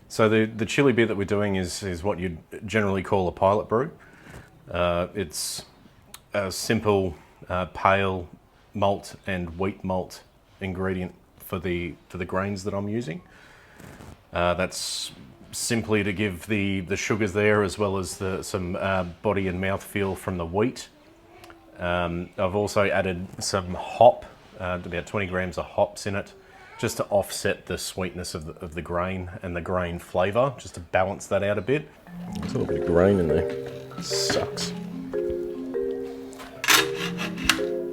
So the chili beer that we're doing is what you'd generally call a pilot brew. It's a simple pale malt and wheat malt ingredient for the grains that I'm using. That's simply to give the sugars there, as well as some body and mouth feel from the wheat. I've also added some hop, about 20 grams of hops in it, just to offset the sweetness of the grain and the grain flavour, just to balance that out a bit. There's a little bit of grain in there. Sucks.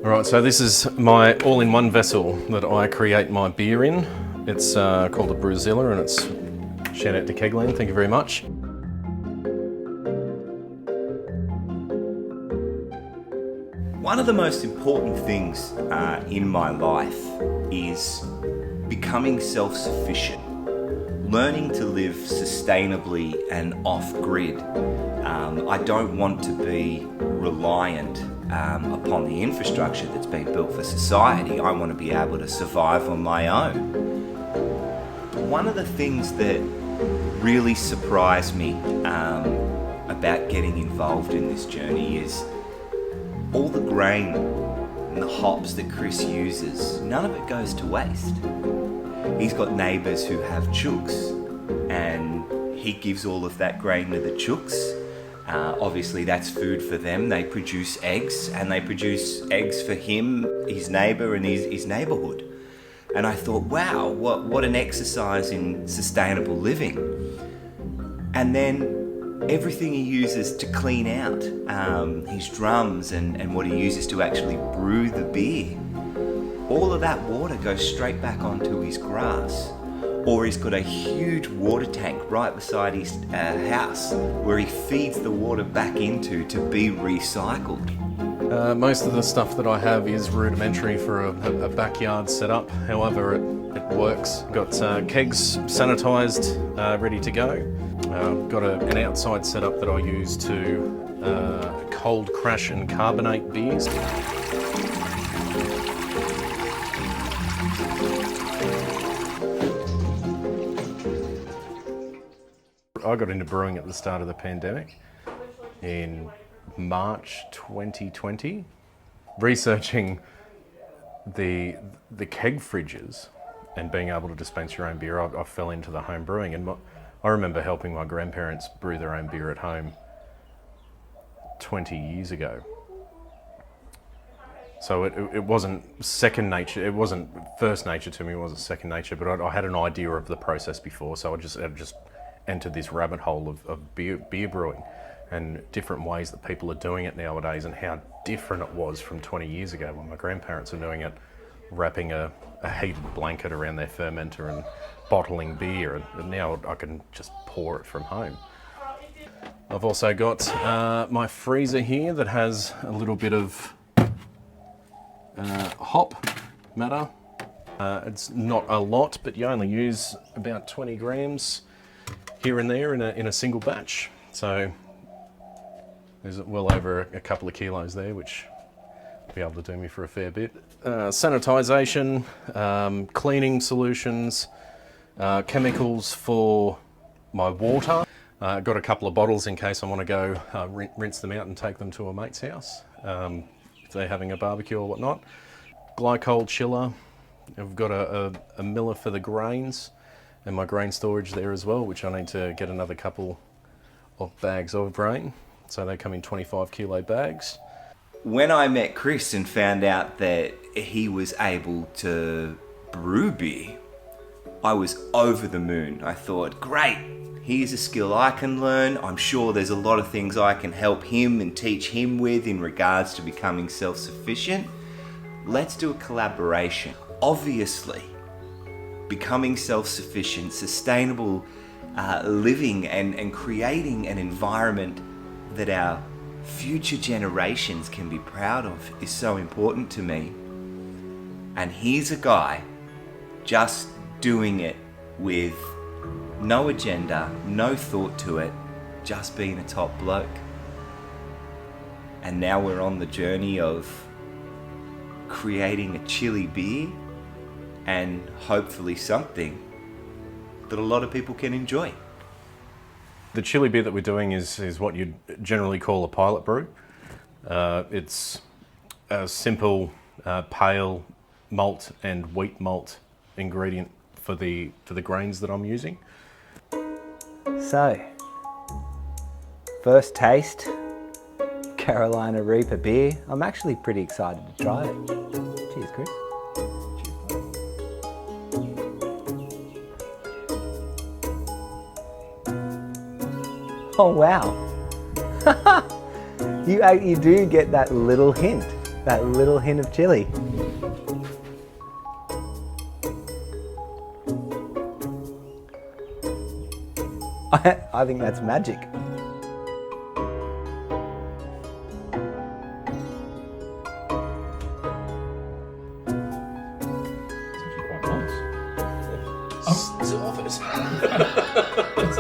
Alright, so this is my all-in-one vessel that I create my beer in. It's called a Brewzilla, and it's, shout out to Kegland, thank you very much. One of the most important things in my life is becoming self-sufficient, learning to live sustainably and off-grid. I don't want to be reliant upon the infrastructure that's been built for society. I want to be able to survive on my own. One of the things that really surprised me about getting involved in this journey is all the grain and the hops that Chris uses, none of it goes to waste. He's got neighbours who have chooks, and he gives all of that grain to the chooks. Obviously that's food for them. They produce eggs, and they produce eggs for him, his neighbour and his neighbourhood. And I thought, wow, what an exercise in sustainable living. And then everything he uses to clean out his drums and what he uses to actually brew the beer, all of that water goes straight back onto his grass. Or he's got a huge water tank right beside his house where he feeds the water back into to be recycled. Most of the stuff that I have is rudimentary for a backyard setup. However, it works. Got kegs sanitised, ready to go. Got an outside setup that I use to cold crash and carbonate beers. I got into brewing at the start of the pandemic in March 2020. Researching the keg fridges and being able to dispense your own beer, I fell into the home brewing, and I remember helping my grandparents brew their own beer at home 20 years ago. So it wasn't second nature, it wasn't first nature to me, it wasn't second nature, but I had an idea of the process before, so I just entered this rabbit hole of beer brewing and different ways that people are doing it nowadays, and how different it was from 20 years ago when my grandparents were doing it, wrapping a heated blanket around their fermenter and bottling beer, and now I can just pour it from home. I've also got my freezer here that has a little bit of hop matter. It's not a lot, but you only use about 20 grams here and there in a single batch. So there's well over a couple of kilos there, which will be able to do me for a fair bit. Sanitisation, cleaning solutions, chemicals for my water. Got a couple of bottles in case I want to go rinse them out and take them to a mate's house if they're having a barbecue or whatnot. Glycol chiller. I've got a miller for the grains, and my grain storage there as well, which I need to get another couple of bags of grain. So they come in 25 kilo bags. When I met Chris and found out that he was able to brew beer, I was over the moon. I thought, great, here's a skill I can learn. I'm sure there's a lot of things I can help him and teach him with in regards to becoming self-sufficient. Let's do a collaboration. Obviously, becoming self-sufficient, sustainable living and creating an environment that our future generations can be proud of is so important to me. And here's a guy just doing it with no agenda, no thought to it, just being a top bloke. And now we're on the journey of creating a chili beer, and hopefully something that a lot of people can enjoy. The chili beer that we're doing is what you'd generally call a pilot brew. It's a simple pale malt and wheat malt ingredient for the grains that I'm using. So, first taste, Carolina Reaper beer. I'm actually pretty excited to try it. Cheers, Chris. Oh wow! you do get that little hint of chili. I think that's magic.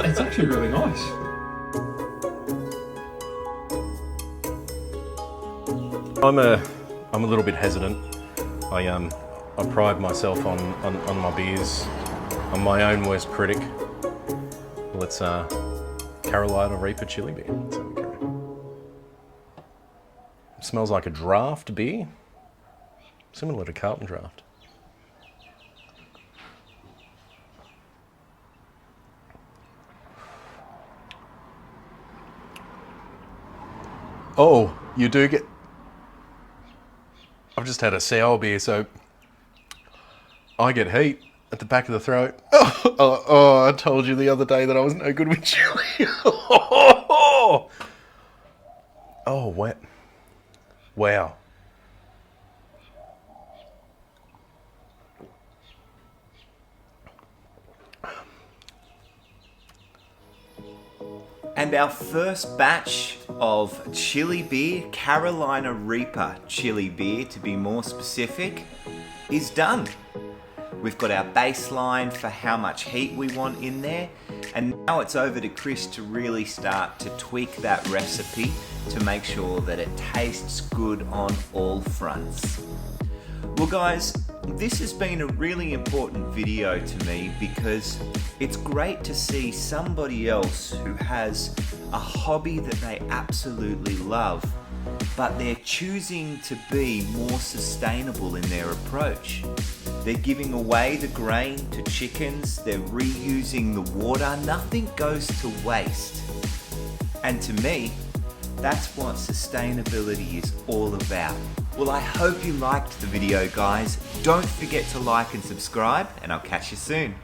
It's actually really nice. I'm a little bit hesitant. I pride myself on my beers. I'm my own worst critic. Well, it's Carolina Reaper chili beer. Let's have a go. It smells like a draft beer, similar to Carlton Draft. Oh, you do get... I've just had a sour beer, so I get heat at the back of the throat. Oh, I told you the other day that I was no good with chili. Oh, wet. Wow. And our first batch of chili beer, Carolina Reaper chili beer to be more specific, is done. We've got our baseline for how much heat we want in there, and now it's over to Chris to really start to tweak that recipe to make sure that it tastes good on all fronts. Well guys, this has been a really important video to me because it's great to see somebody else who has a hobby that they absolutely love, but they're choosing to be more sustainable in their approach. They're giving away the grain to chickens, they're reusing the water, nothing goes to waste. And to me, that's what sustainability is all about. Well, I hope you liked the video, guys. Don't forget to like and subscribe, and I'll catch you soon.